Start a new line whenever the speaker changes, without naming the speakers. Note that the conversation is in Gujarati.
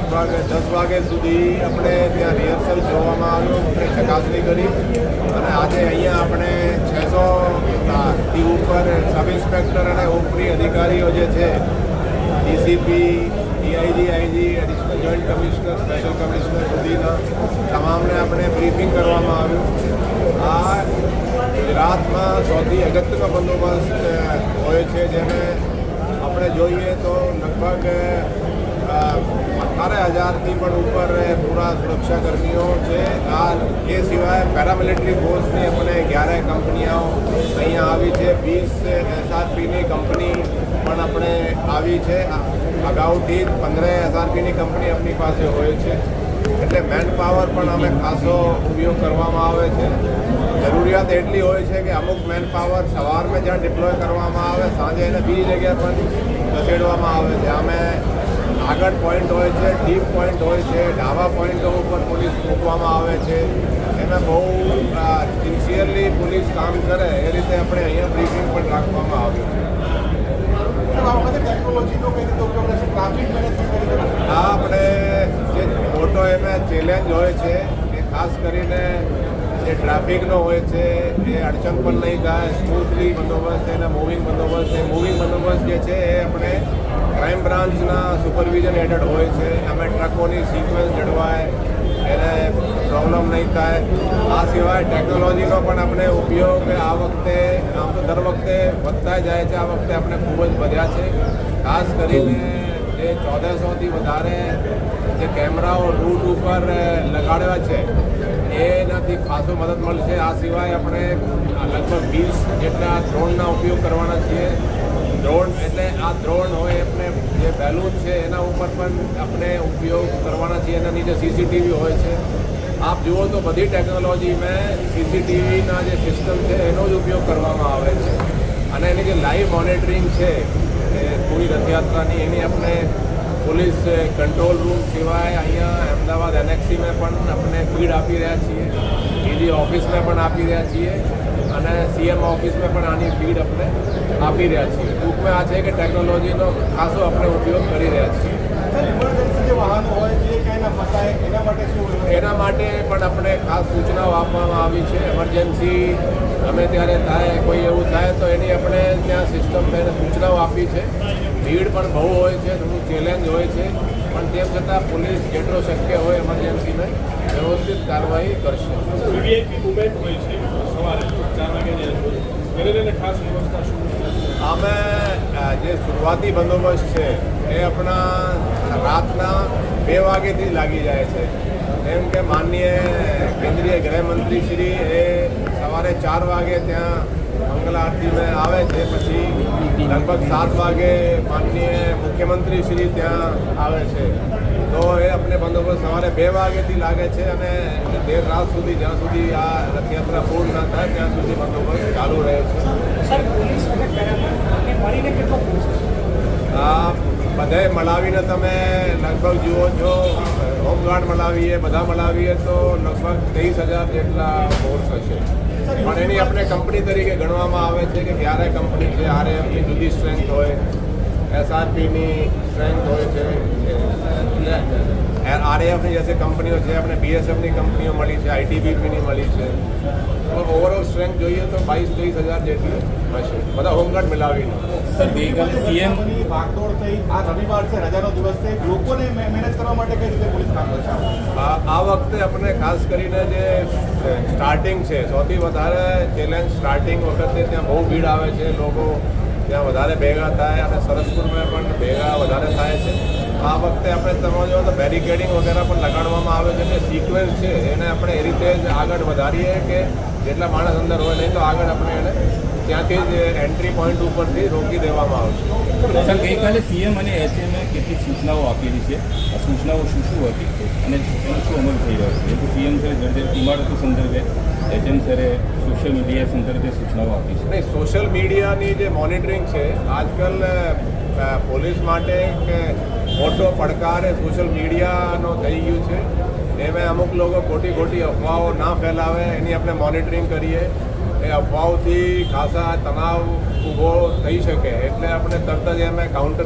લગભગ 10 વાગ્યા સુધી આપણે ત્યાં રિહર્સલ જોવામાં આવ્યું, આપણે ચકાસણી કરી અને આજે અહીંયા આપણે 600થી ઉપર સબ ઇન્સ્પેક્ટર અને ઉપરી અધિકારીઓ જે છે DCP, DIG, IG, additional joint commissioner, special commissioner સુધીના તમામને આપણે બ્રીફિંગ કરવામાં આવ્યું. આ ગુજરાતમાં સૌથી અગત્યનો બંદોબસ્ત હોય છે, જેને આપણે જોઈએ તો લગભગ 18,000થી પણ ઉપર પૂરા સુરક્ષાકર્મીઓ છે. એ સિવાય પેરામિલિટરી ફોર્સની આપણે 11 કંપનીઓ અહીંયા આવી છે. 20 SRPની કંપની પણ આપણે આવી છે. અગાઉથી 15 SRPની કંપની આપણી પાસે હોય છે. એટલે મેન પાવર પણ અમે ખાસો ઉપયોગ કરવામાં આવે છે. જરૂરિયાત એટલી હોય છે કે અમુક મેન પાવર સવારમાં જ્યાં ડિપ્લોય કરવામાં આવે, સાંજે એને બીજી જગ્યાએ પણ ખસેડવામાં આવે છે. અમે આગળ પોઈન્ટ હોય છે, ડીપ પોઈન્ટ હોય છે, ઢાબા પોઈન્ટો ઉપર પોલીસ મૂકવામાં આવે છે. એમાં બહુ સિન્સિયરલી પોલીસ કામ કરે એ રીતે આપણે અહીંયા બ્રીફિંગ પણ રાખવામાં આવ્યું છે. આ આપણે જે મોટો એમાં ચેલેન્જ હોય છે એ ખાસ કરીને જે ટ્રાફિકનો હોય છે એ અડચણ પણ નહીં થાય, સ્મૂથલી બંદોબસ્ત, એના મૂવિંગ બંદોબસ્ત. એ મૂવિંગ બંદોબસ્ત જે છે એ આપણે ક્રાઇમ બ્રાન્ચના સુપરવિઝન હેઠળ હોય છે. અમે ટ્રકોની સિક્વન્સ જળવાય, એને પ્રોબ્લેમ નહીં થાય. આ સિવાય ટેકનોલોજીનો પણ આપણે ઉપયોગ આ વખતે, આમ તો દર વખતે વધતા જાય છે, આ વખતે આપણે ખૂબ જ વધ્યા છે. ખાસ કરીને જે 1400થી વધારે જે કેમેરાઓ રૂટ ઉપર લગાડ્યા છે એનાથી ખાસો મદદ મળશે. આ સિવાય આપણે લગભગ 20 જેટલા ડ્રોનના ઉપયોગ કરવાના છીએ. ડ્રોન એટલે આ ડ્રોન હોય આપણે જે બેલૂન છે એના ઉપર પણ આપણે ઉપયોગ કરવાના છીએ. એના નીચે સીસીટીવી હોય છે. આપ જુઓ તો બધી ટેકનોલોજીમાં સીસીટીવીના જે સિસ્ટમ છે એનો જ ઉપયોગ કરવામાં આવે છે. અને એની જે લાઈવ મોનિટરિંગ છે એ પૂરી રથયાત્રાની, એની આપણે પોલીસ કંટ્રોલ રૂમ સિવાય અહીંયા અમદાવાદ એનેક્સીમાં પણ આપણે ફીડ આપી રહ્યા છીએ, ઈડી ઓફિસમાં પણ આપી રહ્યા છીએ અને સીએમ ઓફિસમાં પણ આની ફીડ આપણે આપી રહ્યા છીએ. ટૂંકમાં આ છે કે ટેકનોલોજીનો ખાસો આપણે ઉપયોગ કરી રહ્યા છીએ. એના માટે પણ આપણે ખાસ સૂચનાઓ આપવામાં આવી છે. એમરજન્સી ગમે ત્યારે થાય, કોઈ એવું થાય તો એની આપણે ત્યાં સિસ્ટમ થઈને સૂચનાઓ આપી છે. ભીડ પણ બહુ હોય છે, થોડું ચેલેન્જ હોય છે, પણ તેમ છતાં પોલીસ જેટલો શક્ય હોય એમરજન્સીને વ્યવસ્થિત કાર્યવાહી કરશે.
વીવીઆઈપી મુવમેન્ટ હોય છે સવારે 4 વાગ્યાની ખાસ વ્યવસ્થા શું?
અમે જે શરૂઆતી બંદોબસ્ત છે એ આપણા રાતના 2 વાગ્યાથી લાગી જાય છે. એમ કે માનનીય કેન્દ્રીય ગૃહમંત્રી શ્રી એ સવારે 4 વાગે ત્યાં મંગલ આરતીમાં આવે છે. પછી લગભગ 7 વાગે માનનીય મુખ્યમંત્રી શ્રી ત્યાં આવે છે. તો એ આપણે બંદોબસ્ત સવારે 2 વાગ્યાથી લાગે છે અને દેર રાત સુધી, જ્યાં સુધી આ રથયાત્રા પૂર્ણ ના થાય ત્યાં સુધી બંદોબસ્ત ચાલુ રહે છે. આ બધાએ મળાવીને તમે લગભગ જુઓ છો, હોમગાર્ડ મળાવીએ, બધા મળાવીએ તો લગભગ 23,000 જેટલા ફોર્સ હશે. પણ એની આપણે કંપની તરીકે ગણવામાં આવે છે કે 11 કંપની છે. આરએએફની જુદી સ્ટ્રેન્થ હોય, એસઆરપીની સ્ટ્રેન્થ હોય છે, આરએએફની જે કંપનીઓ છે, આપણે બીએસએફની કંપનીઓ મળી છે, આઈટીબીપીની મળી છે. તો ઓવરઓલ સ્ટ્રેન્થ જોઈએ તો 22-23,000 જેટલી હશે, બધા હોમગાર્ડ મિલાવીને.
સર, ગઈકાલે સીએમ
ભાગદોડ થઈ, આ રવિવાર છે, રજાનો દિવસ છે, લોકોને મેનેજ કરવા માટે કઈ રીતે પોલીસ કામ કરશે?
આ વખતે આપણે ખાસ કરીને જે સ્ટાર્ટિંગ છે, સૌથી વધારે ચેલેન્જ સ્ટાર્ટિંગ વખતે ત્યાં બહુ ભીડ આવે છે. લોકો ત્યાં વધારે ભેગા થાય અને સરસપુરમાં પણ ભેગા વધારે થાય છે. આ વખતે આપણે તમે જો તો બેરિકેડિંગ વગેરે પણ લગાડવામાં આવે છે. જે સિક્વન્સ છે એને આપણે એ રીતે જ આગળ વધારીએ કે જેટલા માણસ અંદર હોય, નહીં તો આગળ આપણે એને ત્યાંથી જ એન્ટ્રી પોઈન્ટ ઉપરથી રોકી દેવામાં આવશે.
સર, ગઈકાલે સીએમ અને એચએમએ કેટલીક સૂચનાઓ આપેલી છે. આ સૂચનાઓ શું શું હતી અને એનો શું અમલ થઈ રહ્યો છે? તો સીએમ સરે જર્જરિત ઇમારતો સંદર્ભે, એચએમ સરે સોશિયલ મીડિયા સંદર્ભે સૂચનાઓ આપી છે.
નહીં, સોશિયલ મીડિયાની જે મોનિટરિંગ છે, આજકાલ પોલીસ માટે એક મોટો પડકાર સોશિયલ મીડિયાનો થઈ ગયું છે. એમાં અમુક લોકો ખોટી અફવાઓ ના ફેલાવે એની આપણે મોનિટરિંગ કરીએ. એ અફવાઓથી ખાસા તણાવ ઊભો થઈ શકે એટલે આપણે તરત જ એમાં કાઉન્ટર